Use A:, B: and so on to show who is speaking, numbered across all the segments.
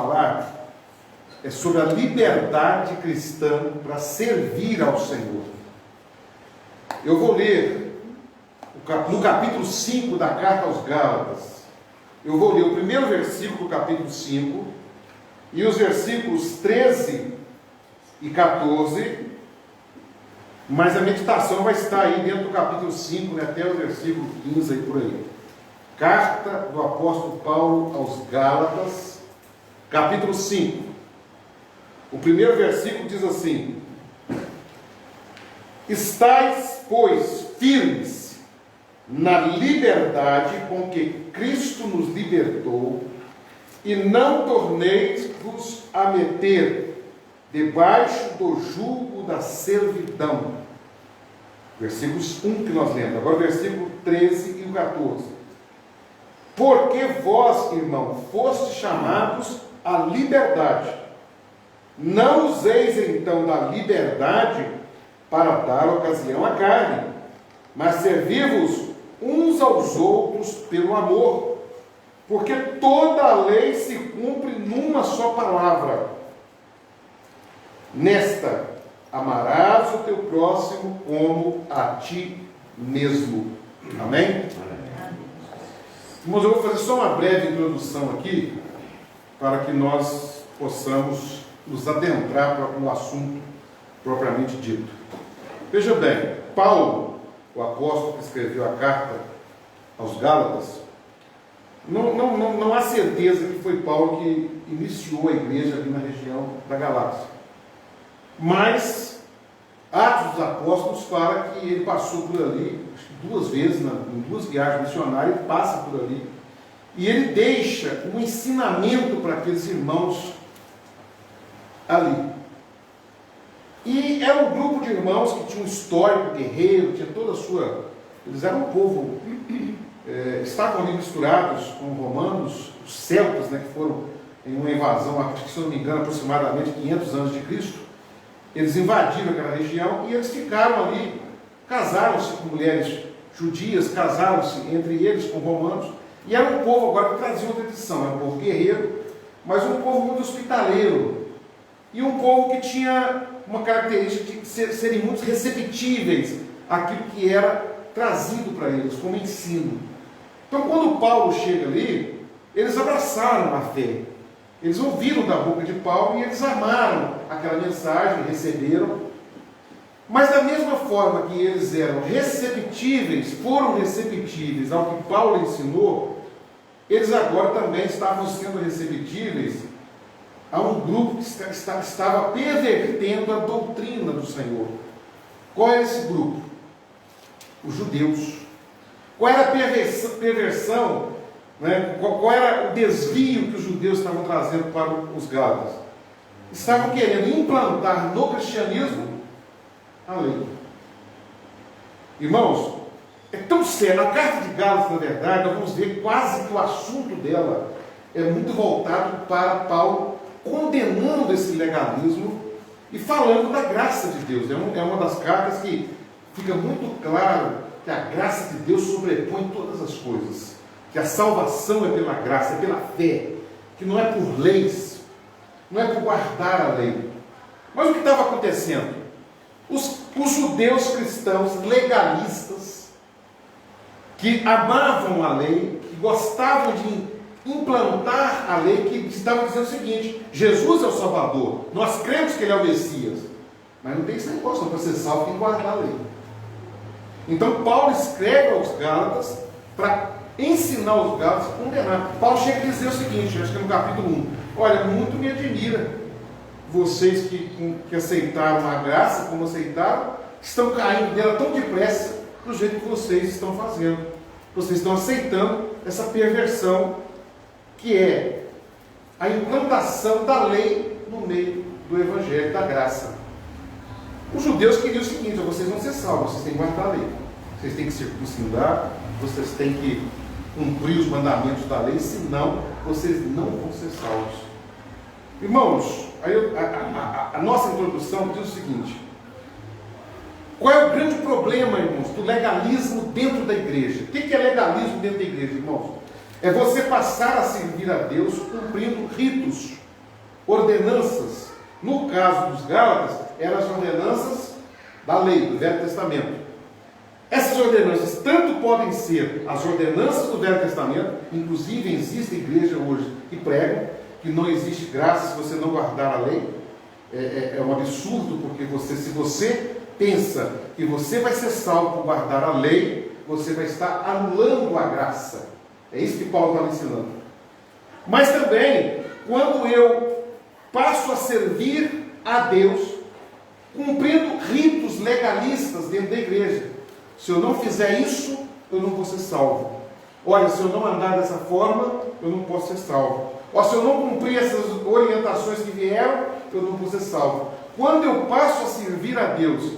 A: falar sobre a liberdade cristã para servir ao Senhor. Eu vou ler no capítulo 5 da carta aos Gálatas. Eu vou ler o primeiro versículo do capítulo 5 e os versículos 13 e 14, mas a meditação vai estar aí dentro do capítulo 5, né, até o versículo 15 aí por aí. Carta do apóstolo Paulo aos Gálatas, capítulo 5. O primeiro versículo diz assim: estais, pois, firmes na liberdade com que Cristo nos libertou, e não torneis-vos a meter debaixo do jugo da servidão. Versículos 1 que nós lemos. Agora o versículo 13 e o 14. Porque vós, irmão, fostes chamados à liberdade. Não useis então da liberdade para dar ocasião à carne, mas servi-vos uns aos outros pelo amor, porque toda a lei se cumpre numa só palavra: nesta, amarás o teu próximo como a ti mesmo. Amém? Irmãos, eu vou fazer só uma breve introdução aqui, para que nós possamos nos adentrar no assunto propriamente dito. Veja bem, Paulo, o apóstolo que escreveu a carta aos Gálatas, não há certeza que foi Paulo que iniciou a igreja ali na região da Galácia. Mas Atos dos Apóstolos fala que ele passou por ali, acho que 2 vezes, em 2 viagens missionárias, ele passa por ali, e ele deixa um ensinamento para aqueles irmãos ali. E era um grupo de irmãos que tinha um histórico guerreiro, tinha toda a sua... Eles eram um povo, estavam ali misturados com os romanos, os celtas, né, que foram em uma invasão, acho que, se não me engano, aproximadamente 500 anos de Cristo. Eles invadiram aquela região e eles ficaram ali, casaram-se com mulheres judias, casaram-se entre eles com romanos, e era um povo agora que trazia uma tradição, era um povo guerreiro, mas um povo muito hospitaleiro, e um povo que tinha uma característica de serem muito receptíveis àquilo que era trazido para eles como ensino. Então, quando Paulo chega ali, eles abraçaram a fé, eles ouviram da boca de Paulo e eles amaram aquela mensagem, receberam. Mas da mesma forma que eles eram receptíveis, foram receptíveis ao que Paulo ensinou, eles agora também estavam sendo receptíveis a um grupo que estava pervertendo a doutrina do Senhor. Qual era esse grupo? Os judeus. Qual era a perversão, né? Qual era o desvio que os judeus estavam trazendo para os gálatas? Estavam querendo implantar no cristianismo a lei. Irmãos, é tão sério. A carta de Gálatas, na verdade, nós vamos ver quase que o assunto dela é muito voltado para Paulo, condenando esse legalismo e falando da graça de Deus. É uma das cartas que fica muito claro que a graça de Deus sobrepõe todas as coisas, que a salvação é pela graça, é pela fé, que não é por leis, não é por guardar a lei. Mas o que estava acontecendo? Os judeus cristãos legalistas, que amavam a lei, que gostavam de implantar a lei, que estavam dizendo o seguinte: Jesus é o Salvador, nós cremos que Ele é o Messias, mas não tem esse negócio, para ser salvo tem que guardar a lei. Então Paulo escreve aos Gálatas para ensinar os Gálatas a condenar. Paulo chega a dizer o seguinte, acho que no capítulo 1, olha, muito me admira vocês que aceitaram a graça, como aceitaram, estão caindo dela tão depressa do jeito que vocês estão fazendo. Vocês estão aceitando essa perversão que é a implantação da lei no meio do Evangelho, da graça. Os judeus queriam o seguinte: vocês vão ser salvos, vocês têm que guardar a lei, vocês têm que circuncidar, vocês têm que cumprir os mandamentos da lei, senão vocês não vão ser salvos. Irmãos, a nossa introdução diz o seguinte: qual é o grande problema, irmãos, do legalismo dentro da igreja? O que é legalismo dentro da igreja, irmãos? É você passar a servir a Deus cumprindo ritos, ordenanças. No caso dos Gálatas, eram as ordenanças da lei, do Velho Testamento. Essas ordenanças tanto podem ser as ordenanças do Velho Testamento, inclusive existe igreja hoje que pregam que não existe graça se você não guardar a lei. É um absurdo, porque se você pensa que você vai ser salvo por guardar a lei, você vai estar anulando a graça. É isso que Paulo está ensinando. Mas também, quando eu passo a servir a Deus, cumprindo ritos legalistas dentro da igreja, se eu não fizer isso, eu não vou ser salvo. Olha, se eu não andar dessa forma, eu não posso ser salvo. Ou se eu não cumprir essas orientações que vieram, eu não vou ser salvo. Quando eu passo a servir a Deus,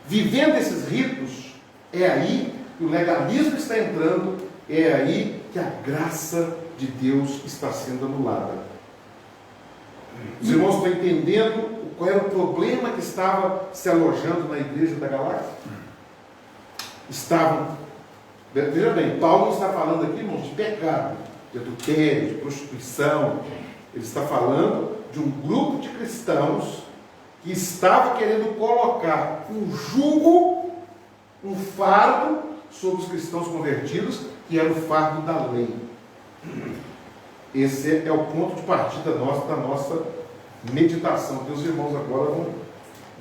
A: vivendo esses ritos, é aí que o legalismo está entrando, é aí que a graça de Deus está sendo anulada. Os irmãos estão entendendo qual era o problema que estava se alojando na igreja da Galácia? Veja bem, Paulo não está falando aqui, irmãos, de pecado, de adultério, de prostituição. Ele está falando de um grupo de cristãos que estava querendo colocar um jugo, um fardo sobre os cristãos convertidos, que era o fardo da lei. Esse é o ponto de partida da nossa meditação. Meus irmãos agora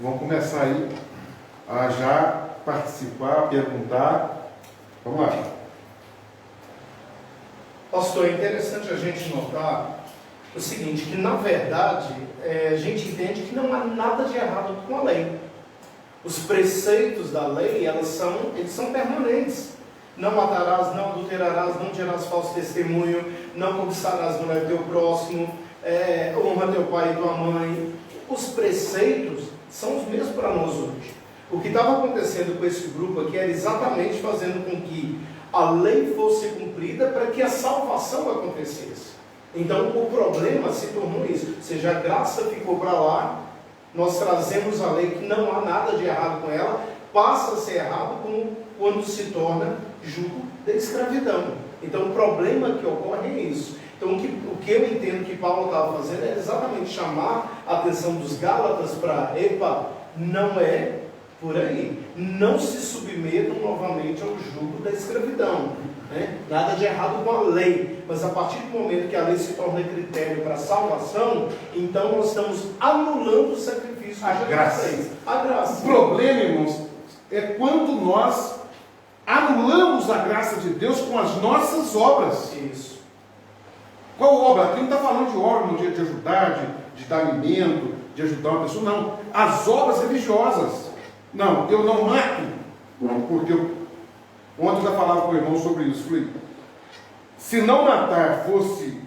A: vão começar aí a já participar, perguntar. Vamos lá.
B: Pastor, é interessante a gente notar o seguinte, que na verdade a gente entende que não há nada de errado com a lei. Os preceitos da lei, eles são permanentes. Não matarás, não adulterarás, não dirás falso testemunho, não cobiçarás a mulher do teu próximo, honra teu pai e tua mãe. Os preceitos são os mesmos para nós hoje. O que estava acontecendo com esse grupo aqui era exatamente fazendo com que a lei fosse cumprida para que a salvação acontecesse. Então o problema se tornou isso, ou seja, a graça ficou para lá, nós trazemos a lei que não há nada de errado com ela, passa a ser errado quando se torna jugo da escravidão. Então o problema que ocorre é isso. Então o que eu entendo que Paulo estava fazendo é exatamente chamar a atenção dos Gálatas para, não é por aí, não se submetam novamente ao jugo da escravidão, né? Nada de errado com a lei, mas a partir do momento que a lei se torna critério para a salvação, então nós estamos anulando o sacrifício de a graça.
A: O problema, irmãos, é quando nós anulamos a graça de Deus com as nossas obras.
B: Isso.
A: Qual obra? Aqui não está falando de obra de ajudar, de dar alimento, de ajudar uma pessoa, não. As obras religiosas. Não, eu não mato, porque ontem eu já falava com o irmão sobre isso. Falei, se não matar fosse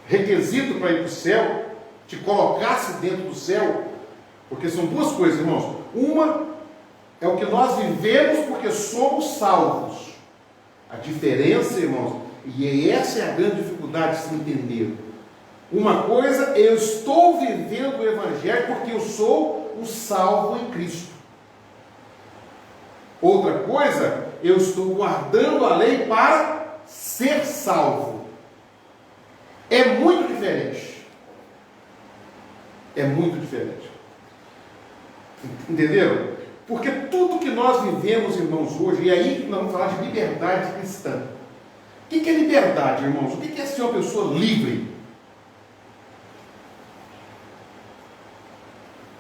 A: requisito para ir para o céu, te colocasse dentro do céu, porque são duas coisas, irmãos. Uma é o que nós vivemos porque somos salvos. A diferença, irmãos, e essa é a grande dificuldade de se entender. Uma coisa, eu estou vivendo o Evangelho porque eu sou um salvo em Cristo. Outra coisa, eu estou guardando a lei para ser salvo. É muito diferente. É muito diferente. Entenderam? Porque tudo que nós vivemos, irmãos, hoje, e aí nós vamos falar de liberdade cristã. O que é liberdade, irmãos? O que é ser uma pessoa livre?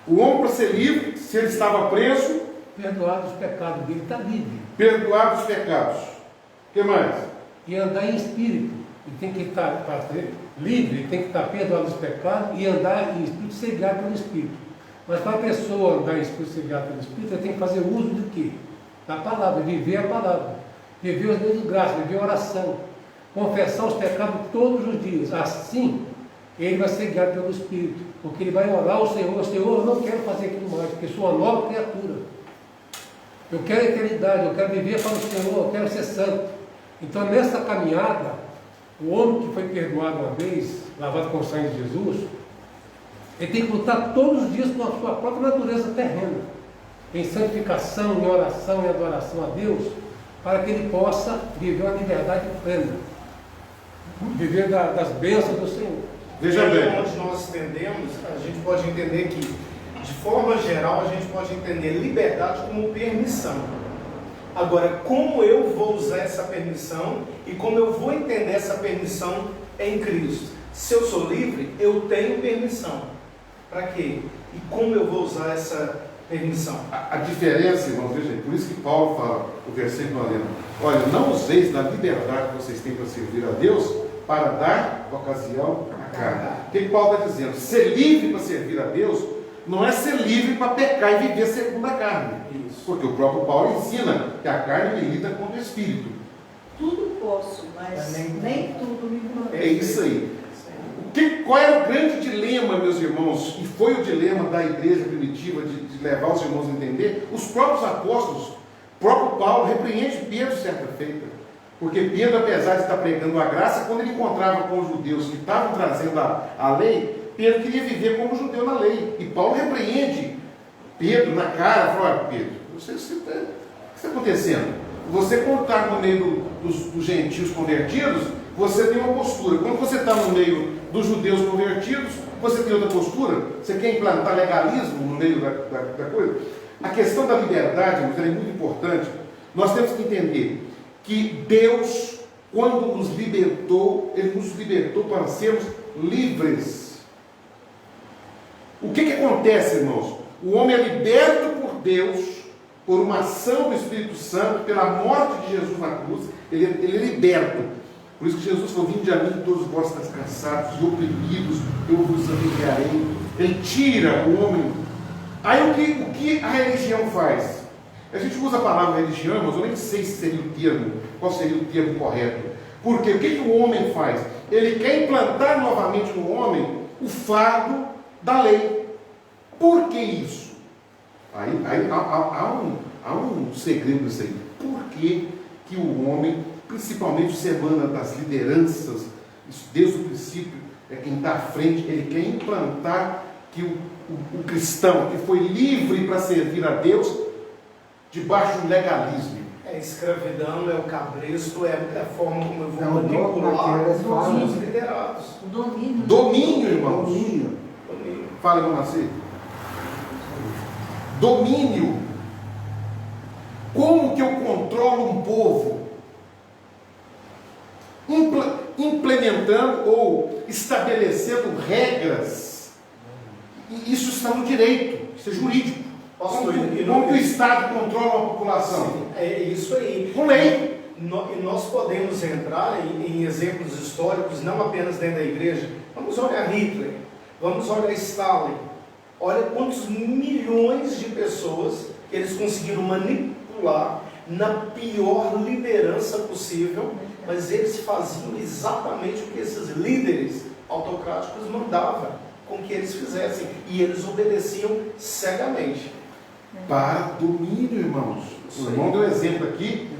A: O homem, para ser livre, se ele estava preso,
C: perdoado os pecados dele, está livre.
A: Perdoado os pecados. O que mais?
C: E andar em espírito. Ele tem que estar, para ser livre, ele tem que estar perdoado os pecados e andar em espírito, ser guiado pelo Espírito. Mas para a pessoa andar em espírito, ser guiado pelo Espírito, ele tem que fazer uso do quê? Da palavra, viver a palavra. Viver os dias de graça, viver a oração. Confessar os pecados todos os dias. Assim, ele vai ser guiado pelo Espírito. Porque ele vai orar ao Senhor, eu não quero fazer aquilo mais, porque sou uma nova criatura. Eu quero a eternidade, eu quero viver para o Senhor, eu quero ser santo. Então nessa caminhada, o homem que foi perdoado uma vez, lavado com o sangue de Jesus, ele tem que lutar todos os dias com a sua própria natureza terrena, em santificação, em oração, em adoração a Deus, para que ele possa viver uma liberdade plena, viver das bênçãos do Senhor.
A: Veja
B: aí
A: bem.
B: onde nós entendemos, a gente pode entender que, de forma geral, a gente pode entender liberdade como permissão. Agora, como eu vou usar essa permissão e como eu vou entender essa permissão em Cristo? Se eu sou livre, eu tenho permissão. Para quê? E como eu vou usar essa permissão?
A: A diferença, irmãos, veja aí, por isso que Paulo fala, o versículo além, olha, não useis da liberdade que vocês têm para servir a Deus para dar ocasião à carne. O que Paulo está dizendo? Ser livre para servir a Deus não é ser livre para pecar e viver segundo a carne.
B: Isso.
A: Porque o próprio Paulo ensina que a carne milita contra o Espírito.
D: Tudo posso, mas nem tudo me convém.
A: É isso aí. Qual era o grande dilema, meus irmãos, e foi o dilema da igreja primitiva de levar os irmãos a entender? Os próprios apóstolos, o próprio Paulo repreende Pedro certa feita, porque Pedro, apesar de estar pregando a graça, quando ele encontrava com os judeus que estavam trazendo a lei, Pedro queria viver como judeu na lei, e Paulo repreende Pedro na cara, fala: olha, Pedro, o que está acontecendo? Você, quando está no meio dos gentios convertidos, você tem uma postura. Quando você está no meio dos judeus convertidos, você tem outra postura. Você quer implantar legalismo no meio da coisa? A questão da liberdade, irmãos, é muito importante. Nós temos que entender que Deus, quando nos libertou, Ele nos libertou para sermos livres. O que acontece, irmãos? O homem é liberto por Deus, por uma ação do Espírito Santo, pela morte de Jesus na cruz, ele é liberto. Por isso que Jesus falou: vinde a mim todos vós que estáis cansados e oprimidos, eu vos aliviarei. Ele tira o homem. Aí o que a religião faz? A gente usa a palavra religião, mas eu nem sei se seria o termo, qual seria o termo correto. Porque o que o homem faz? Ele quer implantar novamente no homem o fardo da lei. Por que isso? Aí há um segredo nisso aí. Por que o homem, principalmente semana das lideranças, isso desde o princípio, é quem está à frente, ele quer implantar que o cristão que foi livre para servir a Deus, debaixo do legalismo.
B: É escravidão, é o cabresto, é a forma como eu vou
E: Não,
B: manipular os
E: domínio.
B: liderados.
D: O domínio.
A: Domínio, irmãos.
E: Domínio.
A: Fala, irmão Macedo. Domínio. Como que eu controlo um povo? Implementando ou estabelecendo regras. E isso está no direito, isso é jurídico. Como que o Estado controla uma população?
B: Sim, é isso aí.
A: Com lei.
B: E nós podemos entrar em exemplos históricos, não apenas dentro da igreja. Vamos olhar Hitler, vamos olhar Stalin. Olha quantos milhões de pessoas que eles conseguiram manipular na pior liderança possível, mas eles faziam exatamente o que esses líderes autocráticos mandavam com que eles fizessem, e eles obedeciam cegamente.
A: Para domínio, irmãos. O irmão deu exemplo aqui,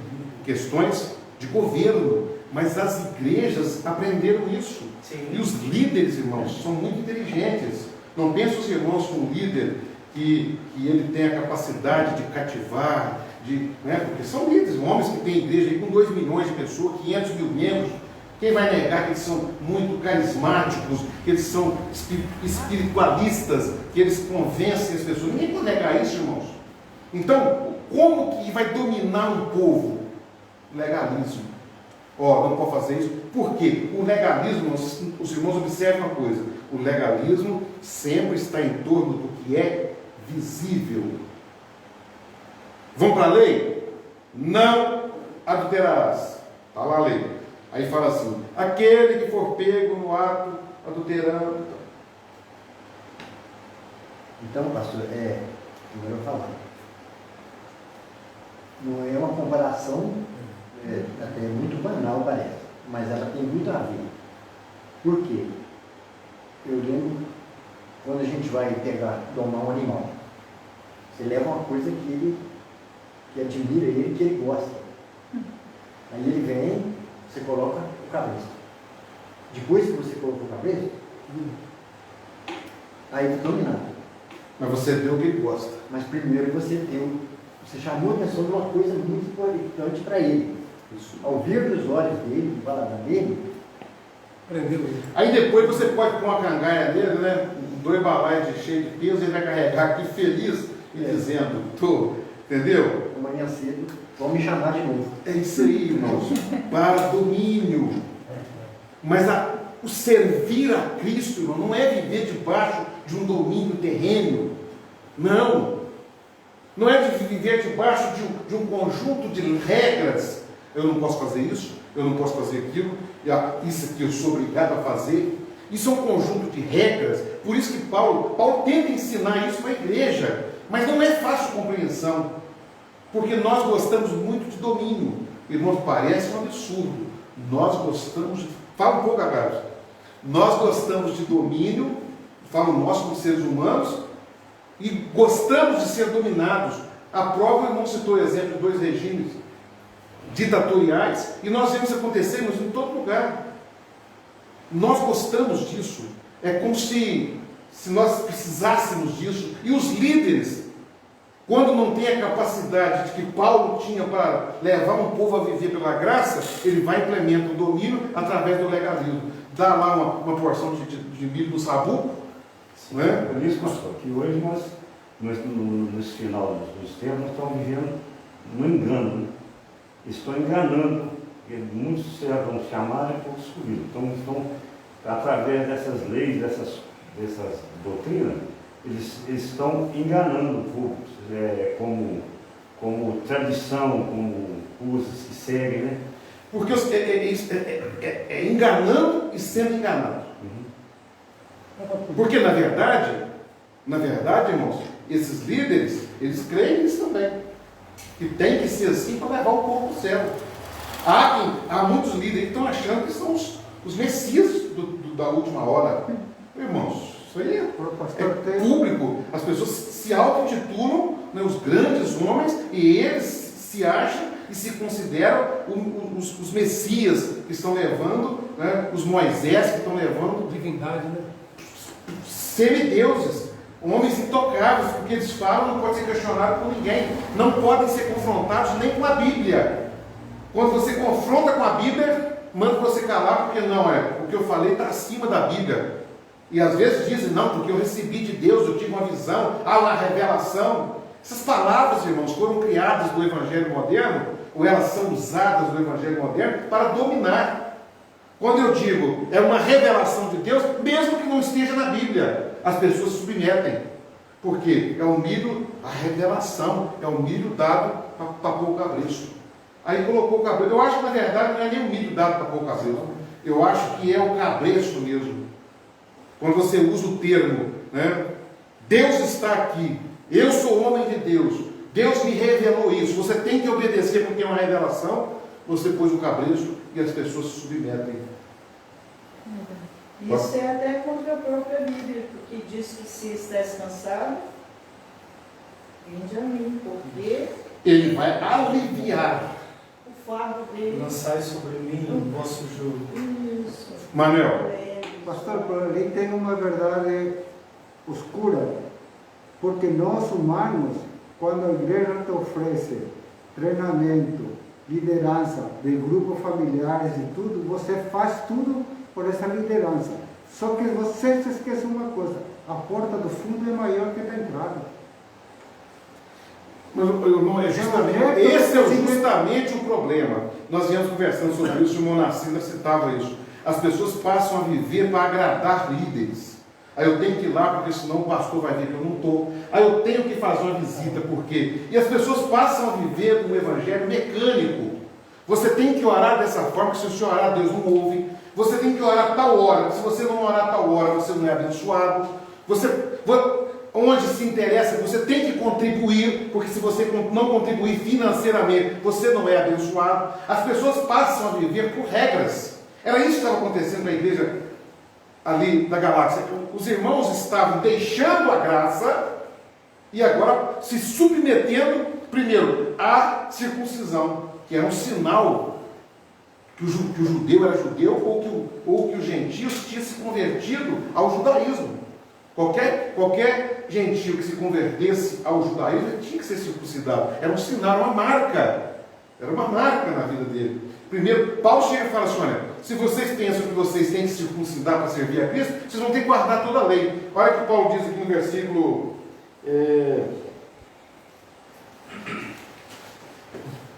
A: questões de governo, mas as igrejas aprenderam isso.
B: Sim.
A: E os líderes, irmãos, são muito inteligentes. Não pensem os irmãos com um líder que ele tem a capacidade de cativar, porque são líderes, homens que têm igreja aí com 2 milhões de pessoas, 500 mil membros. Quem vai negar que eles são muito carismáticos, que eles são espiritualistas, que eles convencem as pessoas? Ninguém pode negar isso, irmãos. Então, como que vai dominar um povo? Legalismo. Não pode fazer isso. Por quê? O legalismo, os irmãos observam uma coisa: o legalismo sempre está em torno do que é visível. Vamos para a lei? Não adulterarás. Está lá a lei. Aí fala assim: aquele que for pego no ato adulterando.
E: Então, pastor, como eu falar, não é uma comparação, até muito banal parece, mas ela tem muito a ver. Por quê? Eu lembro quando a gente vai domar um animal, você leva uma coisa que admira ele, que ele gosta. Aí ele vem, você coloca o cabresto. Depois que você colocou o cabresto, aí está dominado.
A: Mas você deu o que ele gosta.
E: Mas primeiro você chamou a atenção de uma coisa muito importante para ele.
A: Isso.
E: Ao ver dos olhos dele, do paladar dele,
C: Prendeu ele.
A: Aí depois você pode pôr uma cangaia dele, né? 2 balaios cheio de peso, ele vai carregar aqui feliz e dizendo, entendeu?
E: Amanhã cedo, vão me chamar de novo.
A: É isso aí, irmãos. Para domínio. Mas o servir a Cristo, irmão, não é viver debaixo de um domínio terreno. Não. Não é de viver debaixo de um conjunto de regras. Eu não posso fazer isso, eu não posso fazer aquilo, isso aqui eu sou obrigado a fazer. Isso é um conjunto de regras. Por isso que Paulo tenta ensinar isso para a igreja. Mas não é fácil compreensão. Porque nós gostamos muito de domínio. Irmãos, parece um absurdo. Nós gostamos de... Fala um pouco, Agabos. Nós gostamos de domínio, falo nós como seres humanos, e gostamos de ser dominados. A prova, o irmão citou o exemplo de 2 regimes ditatoriais, e nós vemos acontecer em todo lugar. Nós gostamos disso. É como se nós precisássemos disso. E os líderes, quando não tem a capacidade de que Paulo tinha para levar um povo a viver pela graça, ele vai e implementa o domínio através do legalismo. Dá lá uma porção de milho no sabuco. Não é?
F: Por isso, pastor, que hoje nós nesse final dos tempos, nós estamos vivendo um engano. Né? Estão enganando. Muitos serão chamados e poucos escolhidos. Então, através dessas leis, dessas doutrinas, eles estão enganando o povo, como tradição, como coisas que seguem, né?
A: Porque é enganando e sendo enganado. Porque na verdade, irmãos, esses líderes, eles creem nisso também. Que tem que ser assim para levar o povo para o céu. Há muitos líderes que estão achando que são os messias da última hora. Irmãos, isso aí é público. As pessoas se auto-intitulam, né, os grandes homens, e eles se acham e se consideram os messias que estão levando, né, os Moisés que estão levando
C: Divindade, né?
A: semideuses, homens intocáveis, porque eles falam, não pode ser questionado por ninguém, não podem ser confrontados nem com a Bíblia. Quando você confronta com a Bíblia, manda você calar, porque não, o que eu falei está acima da Bíblia. E às vezes dizem, não, porque eu recebi de Deus, eu tive uma visão, uma revelação. Essas palavras, irmãos, foram criadas do Evangelho moderno, ou elas são usadas no Evangelho moderno para dominar. Quando eu digo, é uma revelação de Deus, mesmo que não esteja na Bíblia, as pessoas se submetem. Porque é o milho, a revelação, é o milho dado para pôr o cabresto. Aí colocou o cabresto. Eu acho que na verdade não é nem o milho dado para pôr o cabresto. Eu acho que é o cabresto mesmo. Quando você usa o termo, né? Deus está aqui, eu sou homem de Deus, Deus me revelou isso, você tem que obedecer porque é uma revelação, você pôs o cabresto e as pessoas se submetem.
D: Isso é até contra a própria Bíblia, porque diz que se estás cansado, vinde a mim, porque
A: Ele vai aliviar.
D: o fardo dele.
B: Lançai sobre mim o vosso jugo.
D: Isso.
A: Manuel.
G: Pastor, pero ali tem uma verdade oscura, porque nós humanos, quando a igreja te oferece treinamento, liderança de grupos familiares e tudo, você faz tudo por essa liderança. Só que você se esquece uma coisa, a porta do fundo é maior que a da entrada.
A: Mas, irmão, esse é justamente o problema. Nós viemos conversando sobre isso, o irmão Narcisa citava isso. As pessoas passam a viver para agradar líderes. Aí eu tenho que ir lá, porque senão o pastor vai ver que eu não estou. Aí eu tenho que fazer uma visita, por quê? E as pessoas passam a viver um evangelho mecânico. Você tem que orar dessa forma, que se você orar, Deus não ouve. Você tem que orar tal hora, se você não orar tal hora, você não é abençoado. Onde se interessa, você tem que contribuir, porque se você não contribuir financeiramente, você não é abençoado. As pessoas passam a viver por regras. Era isso que estava acontecendo na igreja ali da galáxia. Os irmãos estavam deixando a graça e agora se submetendo, primeiro, à circuncisão, que era um sinal que o judeu era judeu ou que o gentio tinha se convertido ao judaísmo. Qualquer gentio que se convertesse ao judaísmo tinha que ser circuncidado. Era um sinal, uma marca Era uma marca na vida dele. Primeiro, Paulo chega e fala assim, olha, se vocês pensam que vocês têm que se circuncidar para servir a Cristo, vocês vão ter que guardar toda a lei. Olha o que Paulo diz aqui no versículo...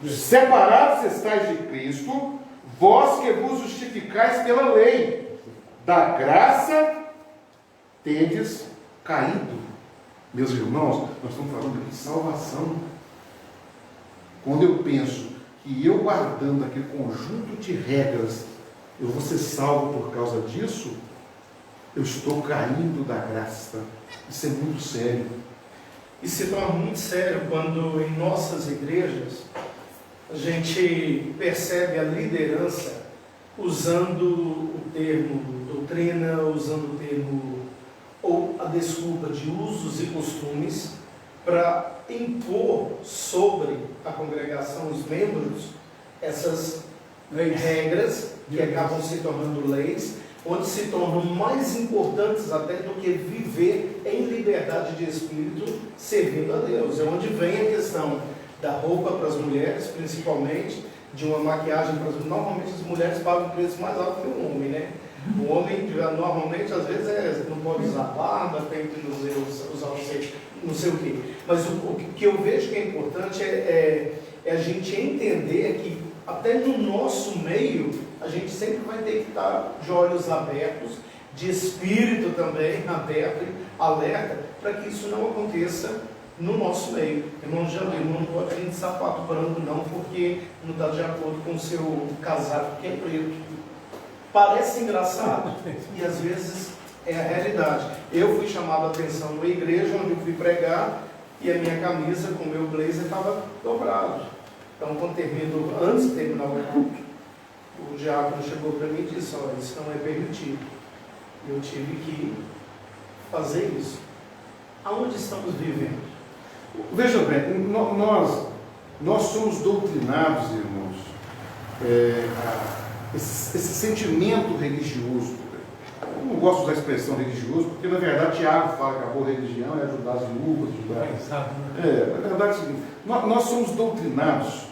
A: separados estáis de Cristo, vós que vos justificais pela lei, da graça tendes caído. Meus irmãos, nós estamos falando de salvação. Quando eu penso que eu guardando aquele conjunto de regras, eu vou ser salvo por causa disso, eu estou caindo da graça. Isso é muito sério.
B: E se torna muito sério quando em nossas igrejas a gente percebe a liderança usando o termo doutrina, usando o termo ou a desculpa de usos e costumes para impor sobre a congregação, os membros, essas regras que acabam se tornando leis, onde se tornam mais importantes até do que viver em liberdade de espírito, servindo a Deus. É onde vem a questão da roupa para as mulheres, principalmente, de uma maquiagem para as mulheres. Normalmente as mulheres pagam o preço mais alto que o homem, né? O homem, normalmente, às vezes, não pode usar barba, tem que usar não sei o quê. Mas o que eu vejo que é importante é a gente entender que até no nosso meio, a gente sempre vai ter que estar de olhos abertos, de espírito também aberto, alerta, para que isso não aconteça no nosso meio. Irmão, já viu, não pode vir de sapato branco não, porque não está de acordo com o seu casaco que é preto. Parece engraçado e às vezes é a realidade. Eu fui chamado a atenção numa igreja onde eu fui pregar e a minha camisa com o meu blazer estava dobrado. Então, antes de terminar o culto, o diácono chegou para mim e disse, olha, isso não é permitido. Eu tive que fazer isso. Aonde estamos vivendo?
A: Veja bem, nós somos doutrinados, irmãos, esse sentimento religioso. Eu não gosto da expressão religioso, porque na verdade Tiago fala que a boa religião é ajudar as viúvas, na verdade é o seguinte, nós somos doutrinados,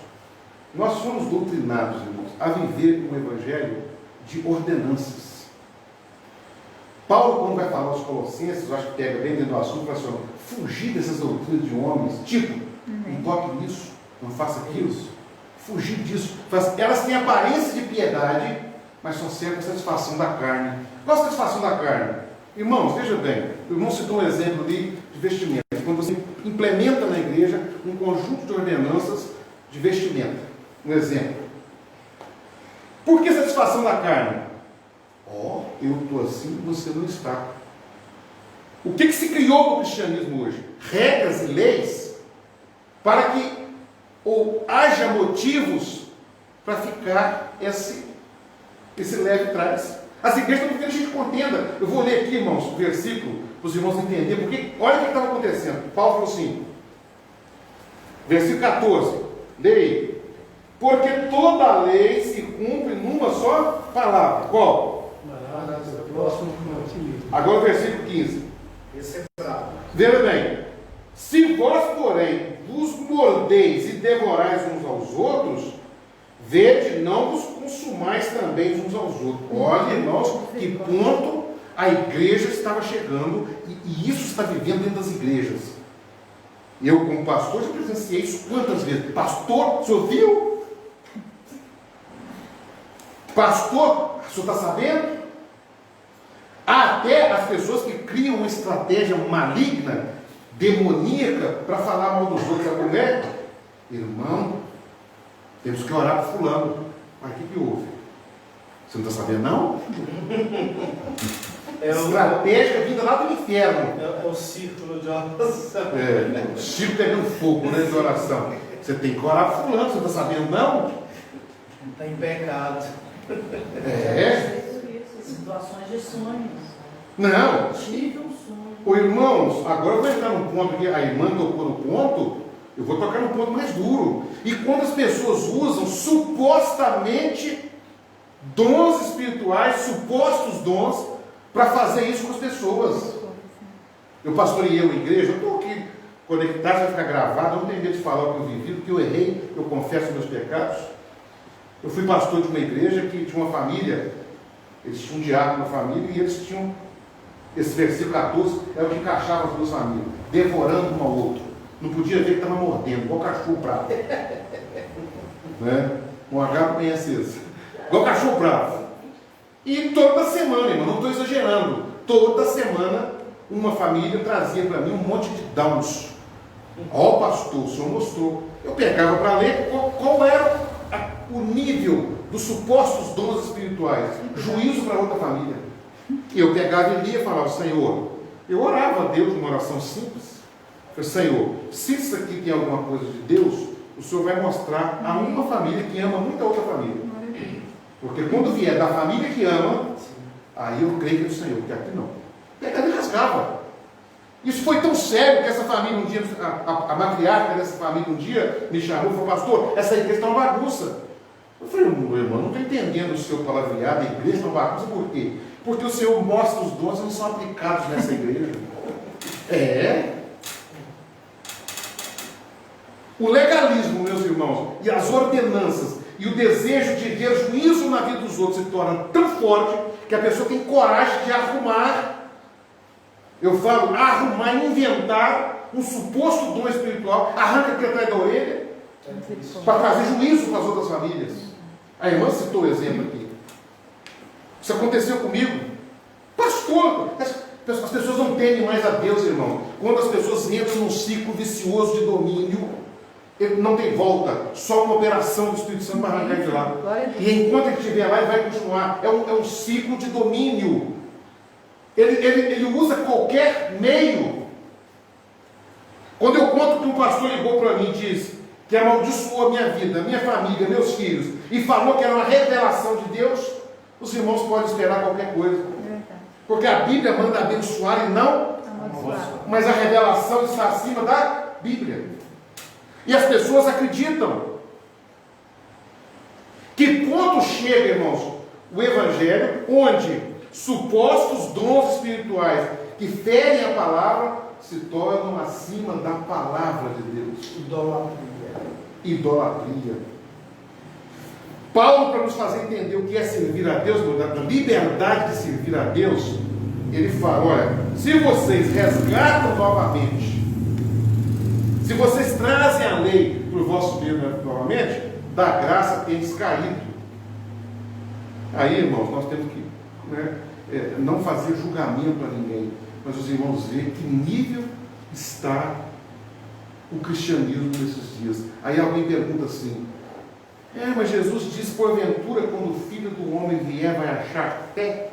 A: irmãos, a viver um evangelho de ordenanças. Paulo, quando vai falar aos Colossenses, eu acho que pega bem dentro do assunto, fala assim, fugir dessas doutrinas de homens, tipo, não toque nisso, não faça aquilo, fugir disso. Elas têm aparência de piedade, mas só servem a satisfação da carne. Qual a satisfação da carne? Irmãos, veja bem, o irmão citou um exemplo ali de vestimenta. Quando você implementa na igreja um conjunto de ordenanças de vestimenta. Um exemplo. Por que satisfação da carne? Eu estou assim, você não está. O que se criou no cristianismo hoje? Regras e leis para que haja motivos para ficar esse leve trás. As igrejas estão vivendo cheio de contenda. Eu vou ler aqui, irmãos, o versículo, para os irmãos entenderem, porque olha o que estava acontecendo. Paulo falou assim, versículo 14, leia aí. Porque toda a lei se cumpre numa só palavra. Qual? Agora o versículo 15. Veja bem, se vós, porém, vos mordeis e devorais uns aos outros, vede, não vos consumais também uns aos outros. Olha, irmãos, que ponto a igreja estava chegando, e isso está vivendo dentro das igrejas. Eu, como pastor, já presenciei isso quantas vezes? Pastor, o senhor viu? Pastor, o senhor está sabendo? Há até as pessoas que criam uma estratégia maligna, demoníaca, para falar mal dos outros. Sabe como é? Irmão, temos que orar para fulano. Mas o que houve? Você não está sabendo, não? Estratégia vinda lá do inferno.
B: É o círculo de oração.
A: O círculo pegando fogo, né, de oração. Você tem que orar para fulano, você não está sabendo, não?
B: Está em pecado.
D: Situações de sonhos.
A: Não.
D: Tive um sonho.
A: Ô, irmãos, agora eu vou entrar num ponto que a irmã tocou no ponto, eu vou tocar num ponto mais duro. E quando as pessoas usam supostamente dons espirituais, supostos dons, para fazer isso com as pessoas. Eu pastoreei uma igreja, eu estou aqui conectar, vai ficar gravado. Eu não tenho medo de falar o que eu vivi, porque eu errei, eu confesso meus pecados. Eu fui pastor de uma igreja que tinha uma família, eles tinham um diácono na família e eles tinham, esse versículo 14 é o que encaixava as duas famílias, devorando um ao outro. Não podia ver que estava mordendo, igual cachorro bravo. Né? Um H conhece isso. Igual cachorro bravo. E toda semana, irmão, não estou exagerando, toda semana uma família trazia para mim um monte de downs. Ó, pastor, o senhor mostrou. Eu pegava para ler qual era o nível dos supostos dons espirituais, juízo para outra família. E eu pegava e lia e falava: Senhor, eu orava a Deus numa oração simples. Eu falei: Senhor, se isso aqui tem alguma coisa de Deus, o Senhor vai mostrar a uma família que ama muito a outra família. Porque quando vier da família que ama, aí eu creio que é do Senhor, porque aqui não. Pegava e rasgava. Isso foi tão sério que essa família um dia, a matriarca dessa família um dia me chamou e falou: pastor, essa igreja está uma bagunça. Eu falei: meu irmão, não estou entendendo o seu palavreado, a igreja está uma bagunça, por quê? Porque o Senhor mostra os dons que não são aplicados nessa igreja. O legalismo, meus irmãos, e as ordenanças, e o desejo de ver juízo na vida dos outros se torna tão forte que a pessoa tem coragem de arrumar, eu falo, arrumar, inventar um suposto dom espiritual, arranca aqui atrás da orelha, para trazer juízo para as outras famílias. A irmã citou o exemplo aqui. Isso aconteceu comigo. Pastor, as pessoas não temem mais a Deus, irmão. Quando as pessoas entram num ciclo vicioso de domínio, ele não tem volta, só uma operação do Espírito Santo para arrancar de lá. E enquanto ele estiver lá, ele vai continuar. É um ciclo de domínio. Ele usa qualquer meio. Quando eu conto que um pastor ligou para mim e disse que amaldiçoou a minha vida, minha família, meus filhos, e falou que era uma revelação de Deus, os irmãos podem esperar qualquer coisa. Porque a Bíblia manda abençoar e não amaldiçoar. Mas a revelação está acima da Bíblia. E as pessoas acreditam. Que ponto chega, irmãos, o Evangelho, onde supostos dons espirituais que ferem a palavra se tornam acima da palavra de Deus. Idolatria. Paulo, para nos fazer entender o que é servir a Deus, da liberdade de servir a Deus, ele fala: olha, se vocês resgatam novamente, se vocês trazem a lei para o vosso meio novamente, da graça tendes caído. Aí, irmãos, nós temos que não fazer julgamento a ninguém, mas os irmãos verem que nível está o cristianismo nesses dias. Aí alguém pergunta assim: mas Jesus disse, porventura, quando o Filho do Homem vier, vai achar fé?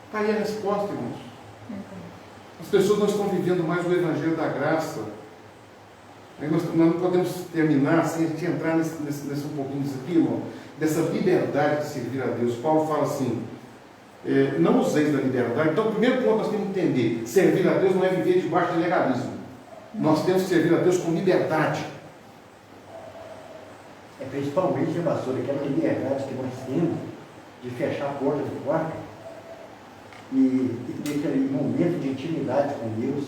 A: Está aí a resposta, irmãos. As pessoas não estão vivendo mais o Evangelho da graça. Aí nós não podemos terminar sem a gente entrar nesse um pouquinho disso aqui, irmão, dessa liberdade de servir a Deus. Paulo fala assim: não useis da liberdade. Então, o primeiro ponto nós temos que entender: servir a Deus não é viver debaixo de legalismo. Nós temos que servir a Deus com liberdade.
E: Principalmente, pastor, aquela liberdade que nós temos de fechar a porta do quarto e ter aquele momento de intimidade com Deus.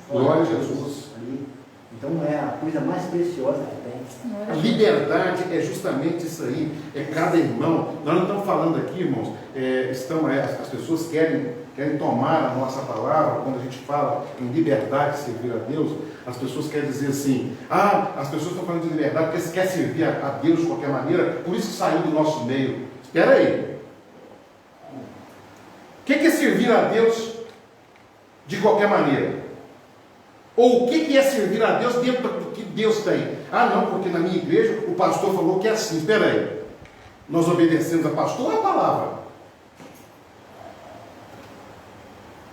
A: Glória a Jesus.
E: Ali. Então é a coisa mais preciosa que tem.
A: A liberdade é justamente isso aí. É cada irmão. Nós não estamos falando aqui, irmãos, as pessoas querem tomar a nossa palavra. Quando a gente fala em liberdade de servir a Deus, as pessoas querem dizer assim: as pessoas estão falando de liberdade porque você quer servir a Deus de qualquer maneira, por isso que saiu do nosso meio. Espera aí. O que é servir a Deus de qualquer maneira? Ou o que é servir a Deus dentro do que Deus tem? Não, porque na minha igreja o pastor falou que é assim. Espera aí. Nós obedecemos a pastor ou a palavra?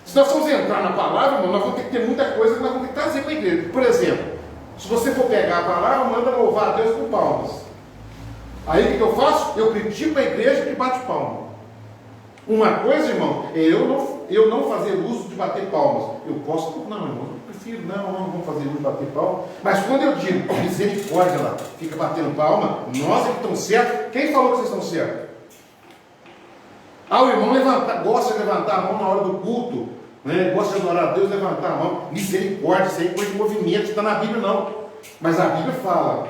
A: Se nós formos entrar na palavra, irmão, nós vamos ter que ter muita coisa que nós vamos ter que trazer para a igreja. Por exemplo, se você for pegar a palavra, manda louvar a Deus com palmas. Aí o que eu faço? Eu critico a igreja que bate palma. Uma coisa, irmão, é eu não fazer uso de bater palmas. Eu posso, não, irmão, eu prefiro, não vamos fazer uso de bater palmas. Mas quando eu digo misericórdia lá, fica batendo palma, nós é que estamos certos. Quem falou que vocês estão certos? O irmão gosta de levantar a mão na hora do culto, né? Gosta de adorar a Deus, levantar a mão, misericórdia, isso aí é coisa de movimento, não está na Bíblia não. Mas a Bíblia fala,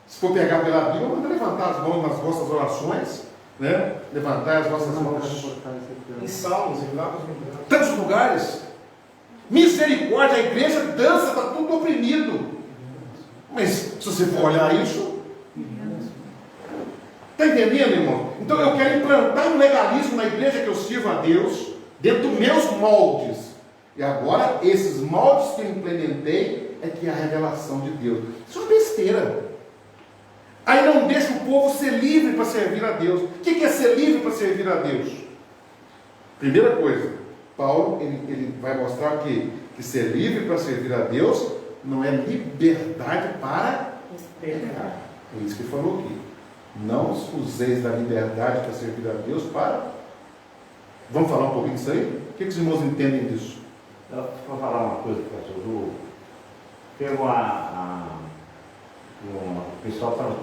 A: se for pegar pela Bíblia, manda levantar as mãos nas vossas orações, né? Levantar as vossas mãos.
B: Em Salmos, em vários lugares.
A: Tantos lugares. Misericórdia, a igreja dança, está tudo oprimido. Mas se você for olhar isso, está entendendo, irmão? Então eu quero implantar um legalismo na igreja que eu sirvo a Deus, dentro dos meus moldes. E agora, esses moldes que eu implementei é que é a revelação de Deus. Isso é uma besteira. Aí não deixa o povo ser livre para servir a Deus. O que é ser livre para servir a Deus? Primeira coisa, Paulo ele vai mostrar que ser livre para servir a Deus não é liberdade para pecar. É isso que ele falou aqui. Não useis da liberdade para servir a Deus para... Vamos falar um pouquinho disso aí? O que os irmãos entendem disso?
F: Eu vou falar uma coisa, pastor. O pessoal estava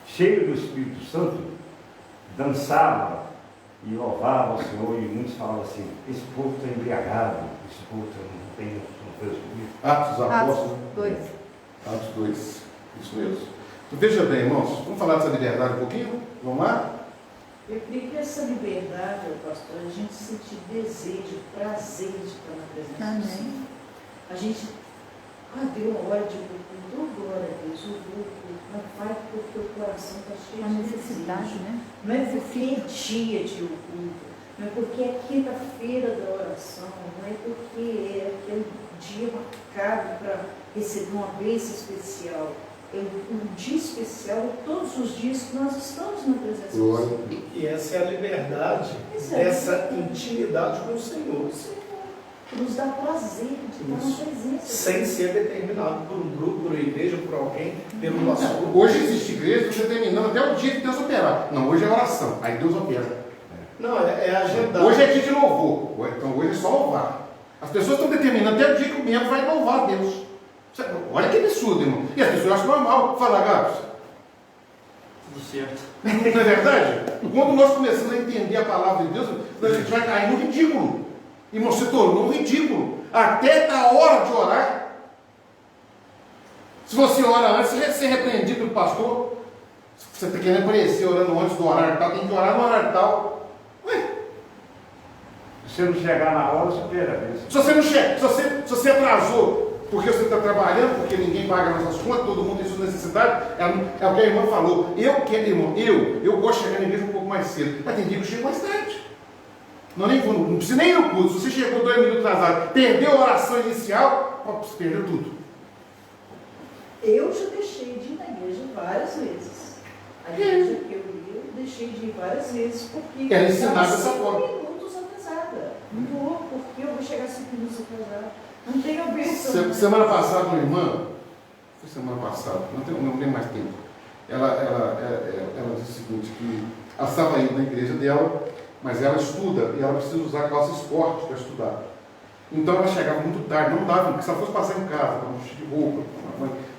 F: cheio do Espírito Santo, dançava e louvava o Senhor, e muitos falavam assim: esse povo está embriagado, esse povo não tem coisa comigo.
A: Atos dos Apóstolos.
H: 2.
A: Atos 2. Isso mesmo. Então, veja bem, irmãos, vamos falar dessa liberdade um pouquinho? Vamos lá?
D: Eu creio que essa liberdade, pastor, a gente sentir desejo, prazer de estar na presença do Senhor. A gente, deu uma hora de culto, glória a Deus, o culto, não vai porque o coração está cheio
H: A
D: de
H: necessidade,
D: desejo.
H: né?
D: Não é porque é dia de o culto, não é porque é quinta-feira da oração, não é porque é aquele dia marcado para receber uma bênção especial. É um dia especial, todos os dias que nós estamos na presença do Senhor.
B: E essa é a liberdade, essa intimidade com o Senhor.
D: Que nos dá prazer de estar na presença.
B: Sem ser determinado por um grupo, por uma igreja, por alguém, pelo pastor.
A: Hoje existe igreja determinando até o dia que Deus operar. Não, hoje é oração, aí Deus opera.
B: Não, é agendado.
A: Hoje é dia de louvor, então hoje é só louvar. As pessoas estão determinando até o dia que o membro vai louvar a Deus. Olha que absurdo, irmão. E as pessoas acham normal. Fala, Gabs.
I: Tudo certo.
A: Não é verdade? Quando nós começamos a entender a palavra de Deus, a gente vai cair no ridículo. Irmão, se tornou um ridículo. Até a hora de orar. Se você ora antes, você vai ser repreendido pelo pastor. Se você está querendo aparecer orando antes do horário tal, tem que orar no horário tal. Ué?
F: Se você não chegar na hora, você perde a vez.
A: Se você não chega, se você atrasou porque você está trabalhando, porque ninguém paga nossas contas, todo mundo tem sua necessidade, é o que a irmã falou. Eu quero, irmão, eu gosto de chegar na igreja um pouco mais cedo, mas tem dia que eu chego mais tarde. Não precisa nem ir no culto. Se você chegou 2 minutos atrasado, perdeu a oração inicial, você perdeu tudo.
D: Eu já deixei de ir na igreja várias vezes. A igreja que eu ia, eu deixei de ir várias vezes, porque
A: Era ensinado
D: estava
A: dessa forma.
D: 5 minutos atrasada. Não vou, porque eu vou chegar 5 minutos atrasada. Não tem a bênção.
A: Semana passada, uma irmã, foi semana passada, não tem mais tempo, ela disse o seguinte, que ela estava indo na igreja dela, mas ela estuda e ela precisa usar calça esporte para estudar. Então ela chegava muito tarde, não dava, porque se ela fosse passar em casa, com um de roupa,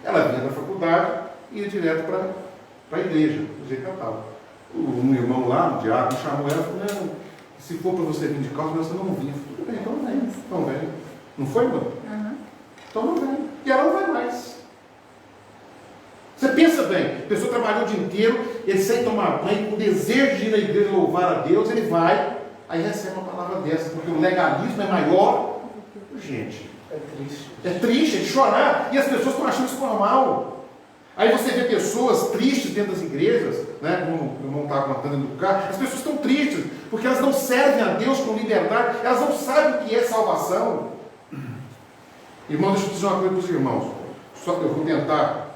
A: ela vinha da faculdade e ia direto para a igreja, do jeito que ela estava. Um irmão lá, um diácono, chamou ela e falou: não, se for para você vir de calça, você não vinha. Tudo bem, então vem, então vem. Não foi, mano? Então não vem. E ela não vai mais. Você pensa bem, a pessoa trabalhou o dia inteiro, ele sem tomar banho, com desejo de ir na igreja louvar a Deus, ele vai, aí recebe uma palavra dessa, porque o legalismo é maior. Gente, é triste, é de chorar, e as pessoas estão achando isso normal. Aí você vê pessoas tristes dentro das igrejas, né, como o irmão estava contando no carro, as pessoas estão tristes, porque elas não servem a Deus com liberdade, elas não sabem o que é salvação. Irmão, deixa eu dizer uma coisa para os irmãos. Só que eu vou tentar.